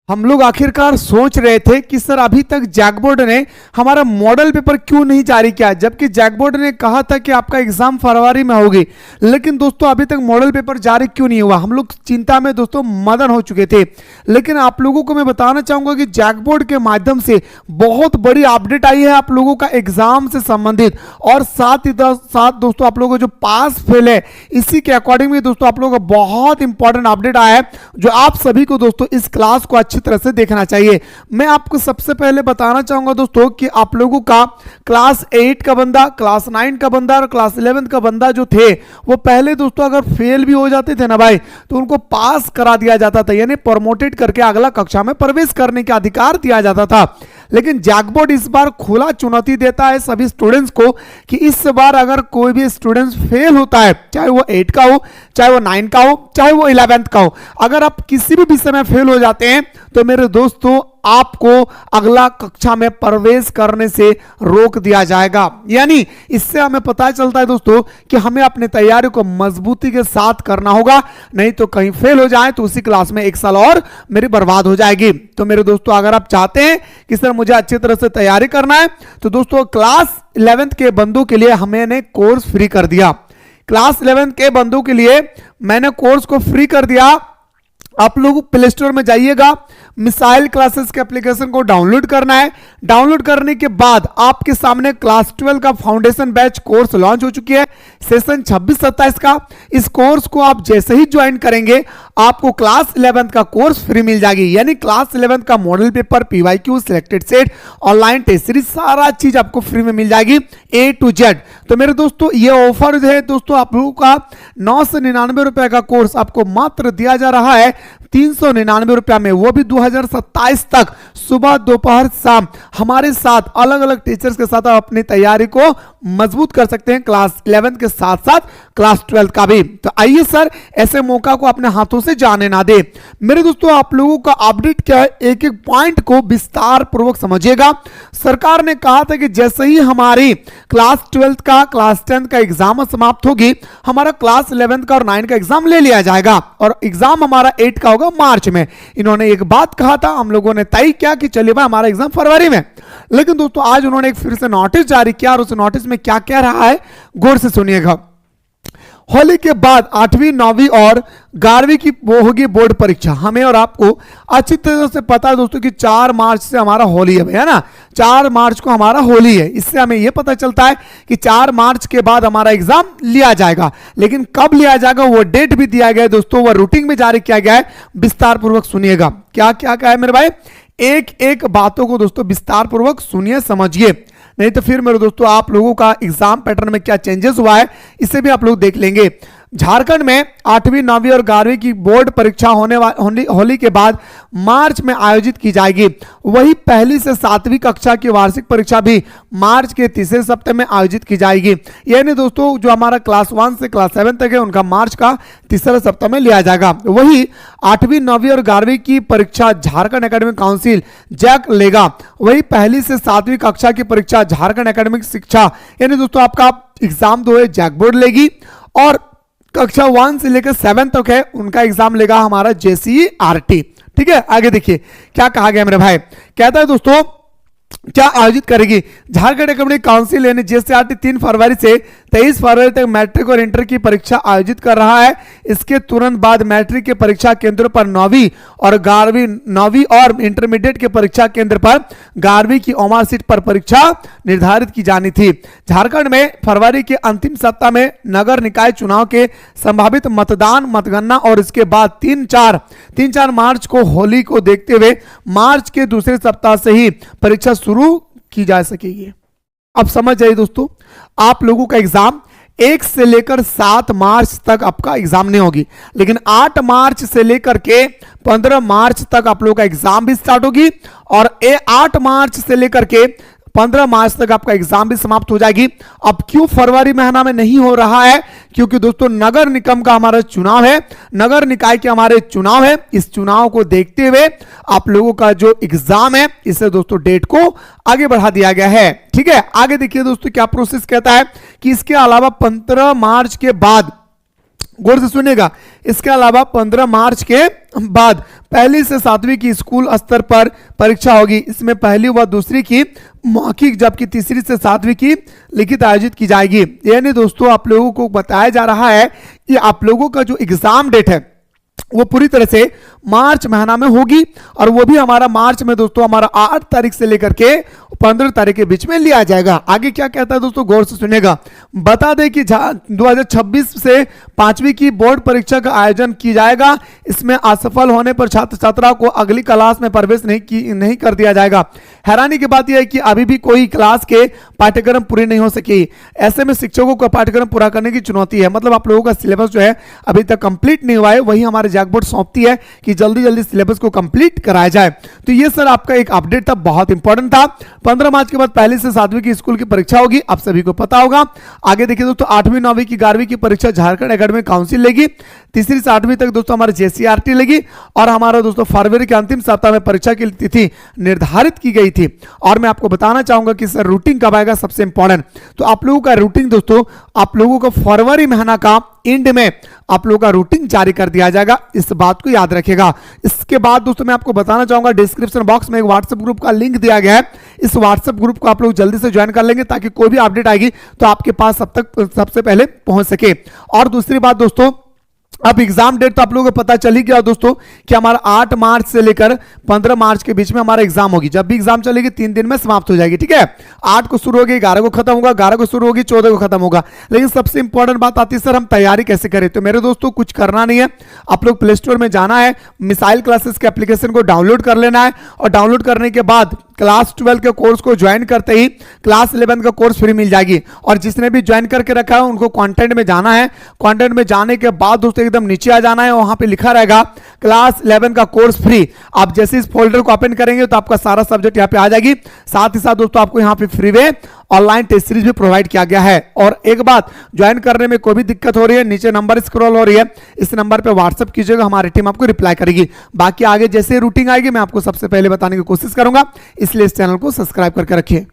हम लोग आखिरकार सोच रहे थे कि सर अभी तक जैक बोर्ड ने हमारा मॉडल पेपर क्यों नहीं जारी किया, जबकि जैक बोर्ड ने कहा था कि आपका एग्जाम फरवरी में होगी। लेकिन दोस्तों अभी तक मॉडल पेपर जारी क्यों नहीं हुआ, हम लोग चिंता में दोस्तों मदन हो चुके थे। लेकिन आप लोगों को मैं बताना चाहूंगा कि जैक बोर्ड के माध्यम से बहुत बड़ी अपडेट आई है आप लोगों का एग्जाम से संबंधित, और साथ ही साथ दोस्तों आप लोगों को जो पास फेल है इसी के अकॉर्डिंग में दोस्तों आप लोगों को बहुत इंपॉर्टेंट अपडेट आया है, जो आप सभी को दोस्तों इस क्लास को अच्छी तरह से देखना चाहिए। मैं आपको सबसे पहले बताना चाहूंगा दोस्तों कि आप लोगों का क्लास 8 का बंदा, क्लास 9 का बंदा और क्लास 11 का बंदा जो थे वो पहले दोस्तों अगर फेल भी हो जाते थे ना भाई, तो उनको पास करा दिया जाता था, यानी प्रमोटेड करके अगला कक्षा में प्रवेश करने का अधिकार दिया जाता था। लेकिन जैक बोर्ड इस बार खुला चुनौती देता है सभी स्टूडेंट्स को कि इस बार अगर कोई भी स्टूडेंट्स फेल होता है, चाहे वो 8 का हो, चाहे वो 9 का हो, चाहे वो 11th का हो, अगर आप किसी भी विषय में फेल हो जाते हैं तो मेरे दोस्तों आपको अगला कक्षा में प्रवेश करने से रोक दिया जाएगा। यानी इससे हमें पता चलता है दोस्तों कि हमें अपनी तैयारी को मजबूती के साथ करना होगा, नहीं तो कहीं फेल हो जाए तो उसी क्लास में 1 साल और मेरी बर्बाद हो जाएगी। तो मेरे दोस्तों अगर आप चाहते हैं कि सर मुझे अच्छी तरह से तैयारी करना है, तो दोस्तों क्लास 11th के बंदों के लिए हमने कोर्स फ्री कर दिया। क्लास 11th के बंदों के लिए मैंने कोर्स को फ्री कर दिया। आप लोग प्ले स्टोर में जाइएगा, मिसाइल क्लासेस के एप्लीकेशन को डाउनलोड करना है। डाउनलोड करने के बाद आपके सामने क्लास 12 का फाउंडेशन बैच कोर्स लॉन्च हो चुकी है, सेशन 26-27 का। इस कोर्स को आप जैसे ही ज्वाइन करेंगे आपको क्लास 11th का कोर्स फ्री मिल जाएगी, यानी क्लास 11th का model paper, PYQ, selected set, online test series, सारा चीज आपको फ्री में मिल जाएगी A to Z। तो मेरे दोस्तों ये ऑफर है दोस्तों आप लोगों का 999 रुपए का कोर्स आपको मात्र दिया जा रहा है 399 रुपया में, वो भी 2027 तक सुबह दोपहर शाम हमारे साथ अलग अलग टीचर्स के साथ आप अपनी तैयारी को मजबूत कर सकते हैं, क्लास 11th के साथ साथ क्लास 12th का भी। तो आइए सर ऐसे मौका को अपने हाथों से जाने ना दे। मेरे दोस्तों आप लोगों का अपडेट क्या है, एक एक पॉइंट को विस्तार पूर्वक समझिएगा। सरकार ने कहा था कि जैसे ही हमारी क्लास 12th का, क्लास 10th का एग्जाम समाप्त होगी, हमारा क्लास 11th का और 9 का एग्जाम ले लिया जाएगा, और एग्जाम हमारा 8 का होगा मार्च में। इन्होंने एक बात कहा था, हम लोगों ने तय किया कि चलिए भाई हमारा एग्जाम फरवरी में। लेकिन दोस्तों आज उन्होंने एक फिर से नोटिस जारी किया, और उस नोटिस में क्या कह रहा है गौर से सुनिएगा। होली के बाद 8वीं 9वीं और 11वीं की वो होगी बोर्ड परीक्षा। हमें और आपको अच्छी तरह से पता है दोस्तों कि 4 मार्च से हमारा होली है ना, 4 मार्च को हमारा होली है। इससे हमें यह पता चलता है कि 4 मार्च के बाद हमारा एग्जाम लिया जाएगा। लेकिन कब लिया जाएगा वो डेट भी दिया गया है दोस्तों, वो रूटीन में जारी किया गया है। विस्तार पूर्वक सुनिएगा क्या क्या कहा है मेरे भाई, एक एक बातों को दोस्तों विस्तार पूर्वक सुनिए, समझिए, नहीं तो फिर मेरे दोस्तों आप लोगों का एग्जाम पैटर्न में क्या चेंजेस हुआ है इसे भी आप लोग देख लेंगे। झारखंड में 8वीं 9वीं और 11वीं की बोर्ड परीक्षा होली के बाद मार्च में आयोजित की जाएगी। वही पहली से 7वीं कक्षा की वार्षिक परीक्षा भी मार्च के तीसरे सप्ताह में आयोजित की जाएगी। यानी दोस्तों जो हमारा क्लास 1 से क्लास 7 तक है उनका मार्च का तीसरा सप्ताह में लिया जाएगा। वही 8वीं 9वीं और 11वीं की परीक्षा झारखंड एकेडमिक काउंसिल जैक लेगा। वही पहली से 7वीं कक्षा की परीक्षा झारखंड एकेडमिक शिक्षा, यानी दोस्तों आपका एग्जाम दो है जैक बोर्ड लेगी, और कक्षा 1 से लेकर 7 तक है उनका एग्जाम लेगा हमारा JCERT। ठीक है, आगे देखिए क्या कहा गया मेरे भाई, कहता है दोस्तों क्या आयोजित करेगी झारखंड एकेडमिक काउंसिल, यानी JCERT 3 फरवरी से 23 फरवरी तक मैट्रिक और इंटर की परीक्षा आयोजित कर रहा है। इसके तुरंत बाद मैट्रिक के परीक्षा केंद्रों पर 9वीं और इंटरमीडिएट के परीक्षा केंद्र पर 11वीं की ओमार सीट पर परीक्षा निर्धारित की जानी थी। झारखंड में फरवरी के अंतिम सप्ताह में नगर निकाय चुनाव के संभावित मतगणना और इसके बाद 3-4 मार्च को होली को देखते हुए मार्च के दूसरे सप्ताह से ही परीक्षा शुरू की जा सकेगी। अब समझ जाइए दोस्तों, आप लोगों का एग्जाम 1 से लेकर 7 मार्च तक आपका एग्जाम नहीं होगी, लेकिन 8 मार्च से लेकर के 15 मार्च तक आप लोगों का एग्जाम भी स्टार्ट होगी, और 8 मार्च से लेकर के 15 मार्च तक आपका एग्जाम भी समाप्त हो जाएगी। अब क्यों फरवरी महीना में नहीं हो रहा है, क्योंकि दोस्तों नगर निगम का हमारा चुनाव है, नगर निकाय के हमारे चुनाव है। इस चुनाव को देखते हुए आप लोगों का जो एग्जाम है इसे दोस्तों डेट को आगे बढ़ा दिया गया है। ठीक है, आगे देखिए दोस्तों क्या प्रोसेस कहता है कि इसके अलावा 15 मार्च के बाद, गौर से सुनिएगा, इसके अलावा 15 मार्च के बाद पहली से 7वीं की स्कूल स्तर पर परीक्षा होगी। इसमें पहली व दूसरी की मौखिक जबकि तीसरी से 7वीं की लिखित आयोजित की जाएगी। यानी दोस्तों आप लोगों को बताया जा रहा है कि आप लोगों का जो एग्जाम डेट है वो पूरी तरह से मार्च महीना में होगी, और वो भी हमारा मार्च में दोस्तों हमारा 8 तारीख से लेकर के 15 तारीख के बीच में लिया जाएगा। आगे क्या कहता है दोस्तों, गौर से सुनेगा। बता दें कि 2026 से 5वीं की बोर्ड परीक्षा का आयोजन की जाएगा। इसमें असफल होने पर छात्र छात्रा को अगली क्लास में प्रवेश नहीं कर दिया जाएगा। हैरानी की बात यह है कि अभी भी कोई क्लास के पाठ्यक्रम पूरी नहीं हो सकी। ऐसे में शिक्षकों को पाठ्यक्रम पूरा करने की चुनौती है। मतलब आप लोगों का सिलेबस जो है अभी तक कंप्लीट नहीं हुआ है, वही हमारे जैक बोर्ड सौंपती है कि जल्दी जल्दी सिलेबस को कंप्लीट कराया जाए। तो ये सर आपका एक अपडेट था, बहुत इंपॉर्टेंट था। 15 मार्च के बाद पहली से 7वीं की स्कूल की परीक्षा होगी, आप सभी को पता होगा। आगे देखिए दोस्तों 8वीं 9वीं की 11वीं की परीक्षा झारखंड एकेडमिक काउंसिल लेगी। तीसरी से 8वीं तक दोस्तों हमारे JCRT लेगी, और हमारा दोस्तों फरवरी के अंतिम सप्ताह में परीक्षा की तिथि निर्धारित की गई थी। और मैं आपको बताना चाहूंगा कि सर रूटीन कब आएगा, सबसे इंपॉर्टेंट। तो आप लोगों का रूटीन दोस्तों आप लोगों को फरवरी महीना का एंड में आप लोगों का रूटीन जारी कर दिया जाएगा, इस बात को याद रखेगा। इसके बाद दोस्तों मैं आपको बताना चाहूंगा डिस्क्रिप्शन बॉक्स में एक व्हाट्सएप ग्रुप का लिंक दिया गया है। इस व्हाट्सएप ग्रुप को आप लोग जल्दी से ज्वाइन कर लेंगे ताकि कोई भी अपडेट आएगी तो आपके पास सबसे पहले पहुंच सके। और दूसरी बात दोस्तों, अब एग्जाम डेट तो आप लोगों को पता चल ही गया दोस्तों कि हमारा 8 मार्च से लेकर 15 मार्च के बीच में हमारा एग्जाम होगी। जब भी एग्जाम चलेगी 3 दिन में समाप्त हो जाएगी, ठीक है। 8 को शुरू होगी, 11 को खत्म होगा, 11 को शुरू होगी, 14 को खत्म होगा। लेकिन सबसे इंपॉर्टेंट बात आती है सर हम तैयारी कैसे करें। तो मेरे दोस्तों कुछ करना नहीं है, आप लोग प्ले स्टोर में जाना है, मिसाइल क्लासेस के एप्लीकेशन को डाउनलोड कर लेना है, और डाउनलोड करने के बाद क्लास 12 के कोर्स को ज्वाइन करते ही क्लास 11 का कोर्स फ्री मिल जाएगी। और जिसने भी ज्वाइन करके रखा है उनको कंटेंट में जाना है। कंटेंट में जाने के बाद दोस्तों एकदम नीचे आ जाना है, वहां पे लिखा रहेगा क्लास 11 का कोर्स फ्री। आप जैसे इस फोल्डर को ओपन करेंगे तो आपका सारा सब्जेक्ट यहाँ पे आ जाएगी। साथ ही साथ दोस्तों आपको यहाँ पे फ्री वे ऑनलाइन टेस्ट सीरीज भी प्रोवाइड किया गया है। और एक बात, ज्वाइन करने में कोई भी दिक्कत हो रही है, नीचे नंबर स्क्रॉल हो रही है, इस नंबर पे व्हाट्सएप कीजिएगा, हमारी टीम आपको रिप्लाई करेगी। बाकी आगे जैसे रूटीन आएगी मैं आपको सबसे पहले बताने की कोशिश करूंगा, इसलिए इस चैनल को सब्सक्राइब करके रखिए।